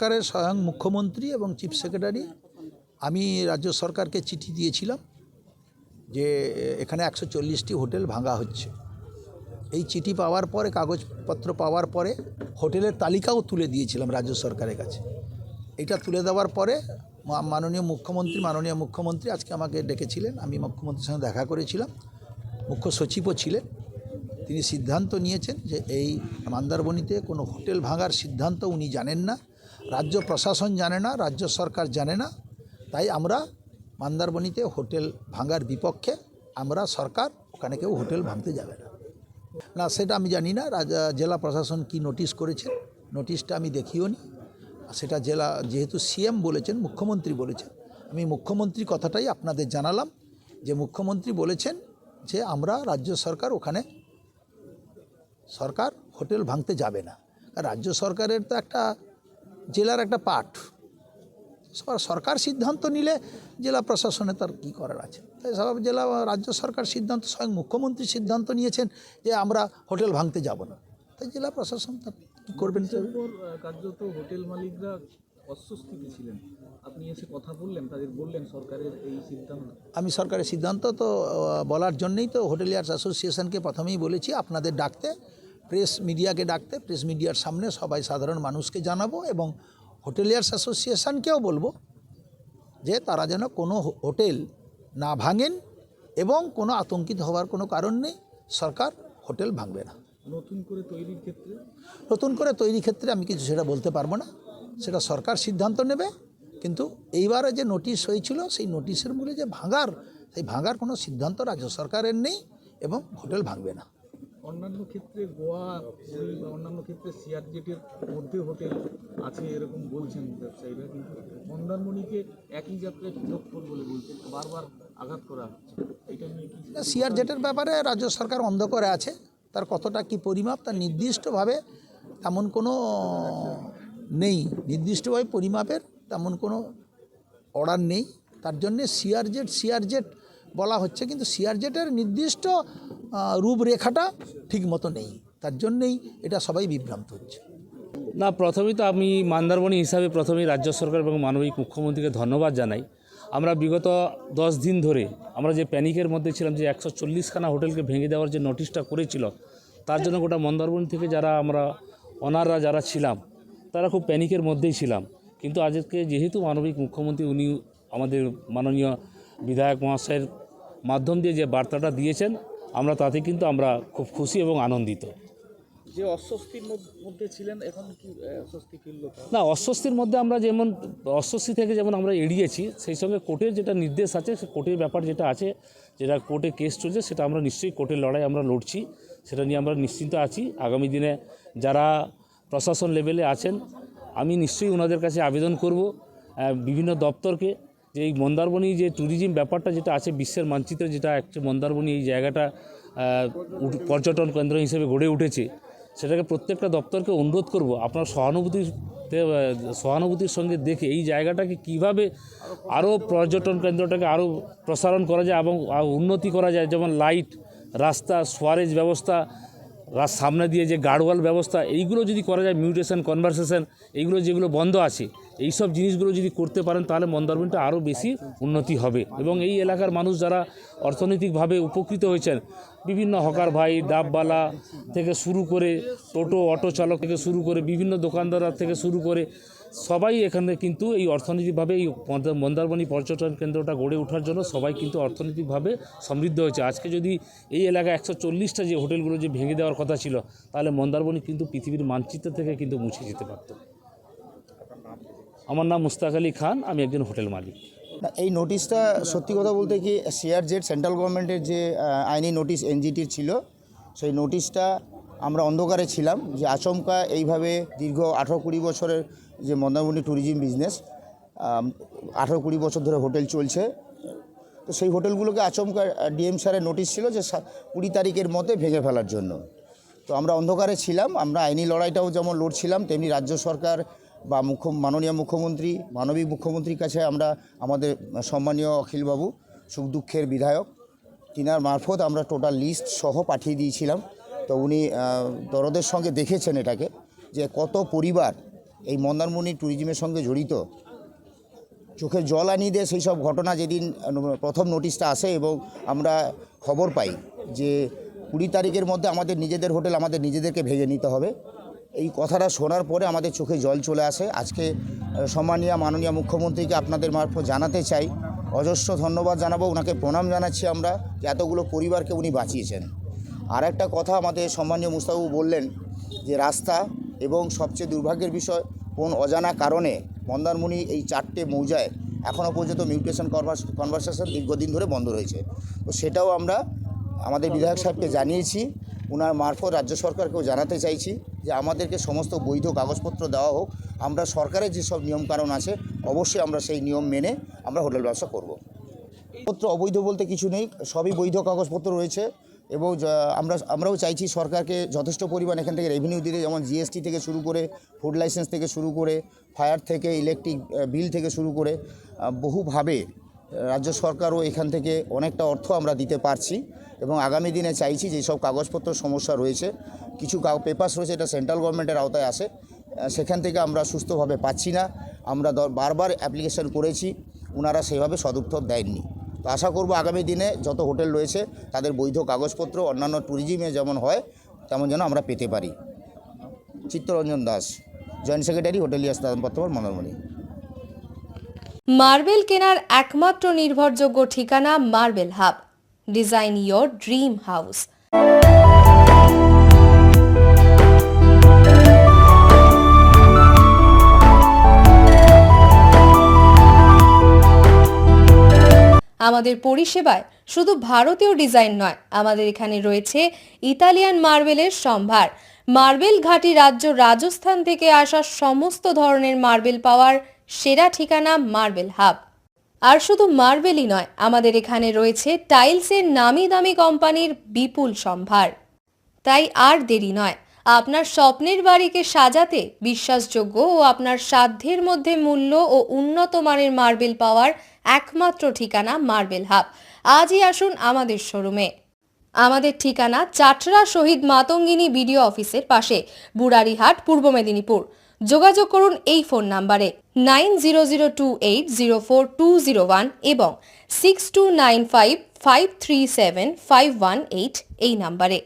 সরকারের স্বয়ং মুখ্যমন্ত্রী এবং চিফ সেক্রেটারি আমি রাজ্য সরকারকে চিঠি দিয়েছিলাম যে এখানে 140টি হোটেল ভাঙা হচ্ছে। এই চিঠি পাওয়ার পরে, কাগজপত্র পাওয়ার পরে হোটেলের তালিকাও তুলে দিয়েছিলাম রাজ্য সরকারের কাছে। এটা তুলে দেওয়ার পরে মাননীয় মুখ্যমন্ত্রী আজকে আমাকে ডেকেছিলেন। আমি মুখ্যমন্ত্রীর সঙ্গে দেখা করেছিলাম, মুখ্য সচিবও ছিলেন। তিনি সিদ্ধান্ত নিয়েছেন যে এই মন্দারমণিতে কোনো হোটেল ভাঙার সিদ্ধান্ত উনি জানেন না, রাজ্য প্রশাসন জানে না, রাজ্য সরকার জানে না। তাই আমরা মন্দারমণিতে হোটেল ভাঙার বিপক্ষে। আমরা সরকার ওখানে কেউ হোটেল ভাঙতে যাবে না। সেটা আমি জানি না জেলা প্রশাসন কি নোটিশ করেছেন, নোটিশটা আমি দেখিও নি। সেটা জেলা, যেহেতু সিএম বলেছেন, মুখ্যমন্ত্রী বলেছেন, আমি মুখ্যমন্ত্রী কথাটাই আপনাদের জানালাম যে মুখ্যমন্ত্রী বলেছেন যে আমরা রাজ্য সরকার ওখানে সরকার হোটেল ভাঙতে যাবে না। রাজ্য সরকারের তো একটা জেলার একটা পার্ট, সরকার সিদ্ধান্ত নিলে জেলা প্রশাসনে তার কী করার আছে। তাই সব রাজ্য সরকার সিদ্ধান্ত, স্বয়ং মুখ্যমন্ত্রী সিদ্ধান্ত নিয়েছেন যে আমরা হোটেল ভাঙতে যাব না, তাই জেলা প্রশাসন তার কী করবেন। কার্যত হোটেল মালিকরা অস্বস্তিতে ছিলেন, আপনি এসে কথা বললেন, তাদের বললেন সরকারের এই সিদ্ধান্ত। আমি সরকারের সিদ্ধান্ত তো বলার জন্যই তো হোটেলিয়ার্স অ্যাসোসিয়েশনকে প্রথমেই বলেছি আপনাদের ডাকতে, প্রেস মিডিয়াকে ডাকতে, প্রেস মিডিয়ার সামনে সবাই সাধারণ মানুষকে জানাবো এবং হোটেলিয়ার্স অ্যাসোসিয়েশনকেও বলবো যে তারা যেন কোনো হোটেল না ভাঙেন এবং কোনো আতঙ্কিত হওয়ার কোনো কারণ নেই। সরকার হোটেল ভাঙবে না। নতুন করে তৈরির ক্ষেত্রে আমি কিছু সেটা বলতে পারবো না, সেটা সরকার সিদ্ধান্ত নেবে। কিন্তু এইবারে যে নোটিশ হয়েছিল সেই নোটিশের মূলে যে সেই ভাঙার কোনো সিদ্ধান্ত রাজ্য সরকারের নেই এবং হোটেল ভাঙবে না। অন্যান্য ক্ষেত্রে গোয়া বা অন্যান্য ক্ষেত্রে সিআরজেটের মধ্যে হোটেল আছে এরকম বলছেন ব্যবসায়ীরা, কিন্তু মন্দারমণিকে একই যাত্রায় পৃথক বলে বলছেন, বারবার আঘাত করা হচ্ছে। এটা নিয়ে কি সিআরজেটের ব্যাপারে রাজ্য সরকার অন্ধ করে আছে, তার কতটা কি পরিমাপ তার নির্দিষ্টভাবে তেমন কোনো নেই, নির্দিষ্টভাবে পরিমাপের তেমন কোনো অর্ডার নেই। তার জন্যে সিআরজেট বলা হচ্ছে, কিন্তু সিআরজেটের নির্দিষ্ট রূপরেখাটা ঠিক মতো নেই। তার জন্যেই এটা সবাই বিভ্রান্ত হচ্ছে। না, প্রথমেই তো আমি মন্দারমণি হিসাবে প্রথমেই রাজ্য সরকার এবং মাননীয় মুখ্যমন্ত্রীকে ধন্যবাদ জানাই। আমরা বিগত 10 দিন ধরে আমরা যে প্যানিকের মধ্যে ছিলাম, যে 140খানা হোটেলকে ভেঙে দেওয়ার যে নোটিশটা করেছিল, তার জন্য গোটা মন্দারমণি থেকে যারা আমরা অনাররা যারা ছিলাম তারা খুব প্যানিকের মধ্যেই ছিলাম। কিন্তু আজকে যেহেতু মাননীয় মুখ্যমন্ত্রী উনি আমাদের মাননীয় বিধায়ক মহাশয়ের মাধ্যম দিয়ে যে বার্তাটা দিয়েছেন, আমরা তাতে কিন্তু আমরা খুব খুশি এবং আনন্দিত। যে অস্বস্তির মধ্যে ছিলেন, এখন কি স্বস্তি ফিরল? না, অস্বস্তির মধ্যে আমরা যেমন অস্বস্তি থেকে যেমন আমরা এড়িয়েছি, সেই সঙ্গে কোর্টের যেটা নির্দেশ আছে, সে কোর্টের ব্যাপার যেটা আছে, যেটা কোর্টে কেস চলছে, সেটা আমরা নিশ্চয়ই কোর্টের লড়াই আমরা লড়ছি, সেটা নিয়ে আমরা নিশ্চিন্ত আছি। আগামী দিনে যারা প্রশাসন লেভেলে আছেন, আমি নিশ্চয়ই ওনাদের কাছে আবেদন করব বিভিন্ন দপ্তরকে, যে এই মন্দারমণি যে ট্যুরিজম ব্যাপারটা যেটা আছে বিশ্বের মানচিত্রে, যেটা একটা মন্দারমণি এই জায়গাটা পর্যটন কেন্দ্র হিসেবে গড়ে উঠেছে, সেটাকে প্রত্যেকটা দপ্তরকে অনুরোধ করব আপনার সহানুভূতির সঙ্গে দেখে এই জায়গাটাকে কিভাবে আরও পর্যটন কেন্দ্রটাকে আরও প্রসারণ করা যায় এবং উন্নতি করা যায়। যেমন লাইট, রাস্তা, সোয়ারেজ ব্যবস্থা, সামনে দিয়ে যে গার্ডওয়াল ব্যবস্থা, এইগুলো যদি করা যায়, মিউটেশন, কনভারসেশন, এইগুলো যেগুলো বন্ধ আছে, এই সব জিনিসগুলো যদি করতে পারেন, তাহলে মন্দারমণিটা আরও বেশি উন্নতি হবে। এবং এই এলাকার মানুষ যারা অর্থনৈতিকভাবে উপকৃত হয়েছেন, বিভিন্ন হকার ভাই, ডাববালা থেকে শুরু করে টোটো অটো চালক থেকে শুরু করে বিভিন্ন দোকানদার থেকে শুরু করে সবাই এখানে কিন্তু এই অর্থনৈতিকভাবে এই মন্দারমণি পর্যটন কেন্দ্রটা গড়ে ওঠার জন্য সবাই কিন্তু অর্থনৈতিকভাবে সমৃদ্ধ হয়েছে। আজকে যদি এই এলাকায় 140টা যে হোটেলগুলো যে ভেঙে দেওয়ার কথা ছিল, তাহলে মন্দারমণি কিন্তু পৃথিবীর মানচিত্র থেকে কিন্তু মুছে যেতে পারত। আমার নাম মুস্তাক আলী খান, আমি একজন হোটেল মালিক। এই নোটিশটা সত্যি কথা বলতে কি, সিআরজেড সেন্ট্রাল গভর্নমেন্টের যে আইনি নোটিশ এনজিটির ছিল, সেই নোটিশটা আমরা অন্ধকারে ছিলাম যে আচমকা এইভাবে দীর্ঘ 18-20 বছরের যে মন্দারমণি ট্যুরিজম বিজনেস, 18-20 বছর ধরে হোটেল চলছে, তো সেই হোটেলগুলোকে আচমকা ডিএম স্যারের নোটিশ ছিল যে 20 তারিখের মধ্যে ভেঙে ফেলার জন্য। তো আমরা অন্ধকারে ছিলাম, আমরা আইনি লড়াইটাও যেমন লড়ছিলাম, তেমনি রাজ্য সরকার বা মাননীয় মুখ্যমন্ত্রী, মানবিক মুখ্যমন্ত্রীর কাছে আমরা আমাদের সম্মানীয় অখিলবাবু, সুখ দুঃখের বিধায়ক, তিনার মারফত আমরা টোটাল লিস্ট সহ পাঠিয়ে দিয়েছিলাম। তো উনি দরদের সঙ্গে দেখেছেন এটাকে, যে কত পরিবার এই মন্দারমণি ট্যুরিজমের সঙ্গে জড়িত চোখে জল আনিয়ে দেয় সেই সব ঘটনা যেদিন প্রথম নোটিশটা আসে এবং আমরা খবর পাই যে 20 তারিখের মধ্যে আমাদের নিজেদের হোটেল আমাদের নিজেদেরকে ভেঙে নিতে হবে, এই কথাটা শোনার পরে আমাদের চোখে জল চলে আসে। আজকে সম্মানীয় মাননীয় মুখ্যমন্ত্রীকে আপনাদের মারফত জানাতে চাই, অজস্র ধন্যবাদ জানাবো, ওনাকে প্রণাম জানাচ্ছি আমরা যে এতগুলো পরিবারকে উনি বাঁচিয়েছেন। আর একটা কথা আমাদের সম্মানীয় মুস্তাফু বললেন যে রাস্তা, এবং সবচেয়ে দুর্ভাগ্যের বিষয় কোন অজানা কারণে মন্দারমণি এই 4টে মৌজায় এখনও পর্যন্ত মিউটেশন কনভারসেশন দীর্ঘদিন ধরে বন্ধ রয়েছে। তো সেটাও আমরা আমাদের বিধায়ক সাহেবকে জানিয়েছি, ওনার মারফত রাজ্য সরকারকেও জানাতে চাইছি যে আমাদেরকে সমস্ত বৈধ কাগজপত্র দেওয়া হোক। আমরা সরকারের যেসব নিয়মকানুন আছে অবশ্যই আমরা সেই নিয়ম মেনে আমরা হোটেল ব্যবসা করব। পত্র অবৈধ বলতে কিছু নেই, সবই বৈধ কাগজপত্র রয়েছে এবং আমরাও চাইছি সরকারকে যথেষ্ট পরিমাণ এখান থেকে রেভিনিউ দিতে, যেমন জিএসটি থেকে শুরু করে ফুড লাইসেন্স থেকে শুরু করে ফায়ার থেকে ইলেকট্রিক বিল থেকে শুরু করে বহুভাবে রাজ্য সরকারও এখান থেকে অনেকটা অর্থ আমরা দিতে পারছি এবং আগামী দিনে চাইছি যে সব কাগজপত্র সমস্যা রয়েছে, কিছু পেপারস রয়েছে, এটা সেন্ট্রাল গভর্নমেন্টের আওতায় আসে, সেখান থেকে আমরা সুস্থভাবে পাচ্ছি না। আমরা বারবার অ্যাপ্লিকেশন করেছি, ওনারা সেভাবে সদুত্তর দেননি। তো আশা করব আগামী দিনে যত হোটেল রয়েছে তাদের বৈধ কাগজপত্র অন্যান্য ট্যুরিজমে যেমন হয় তেমন যেন আমরা পেতে পারি। চিত্তরঞ্জন দাস, জয়েন্ট সেক্রেটারি, হোটেলিয়াস দাদনপত্র, মন্দারমণি। মার্বেল কেনার একমাত্র নির্ভরযোগ্য ঠিকানা marble hub. Design your dream house. আমাদের পরিষেবায় শুধু ভারতীয় ডিজাইন নয়, আমাদের এখানে রয়েছে ইতালিয়ান মার্বেলের সম্ভার। মার্বেল ঘাঁটি রাজ্য রাজস্থান থেকে আসা সমস্ত ধরনের মার্বেল পাওয়ার সেরা ঠিকানা মার্বেল হাব। আর শুধু মার্বেলই নয়, আমাদের এখানে রয়েছে টাইলসের নামি দামি কোম্পানির বিপুল সম্ভার। তাই আর দেরি নয়, আপনার স্বপ্নের বাড়িকে সাজাতে বিশ্বাসযোগ্য ও আপনার সাধ্যের মধ্যে মূল্য ও উন্নত মানের মার্বেল পাওয়ার একমাত্র ঠিকানা মার্বেল হাব। আজই আসুন আমাদের শোরুমে। আমাদের ঠিকানা চাটরা শহীদ মাতঙ্গিনী বিডিও অফিসের পাশে, বুড়ারিহাট, পূর্ব মেদিনীপুর। যোগাযোগ করুন এই ফোন নাম্বারে 9002804201 এবং 6295537518 এই নাম্বারে।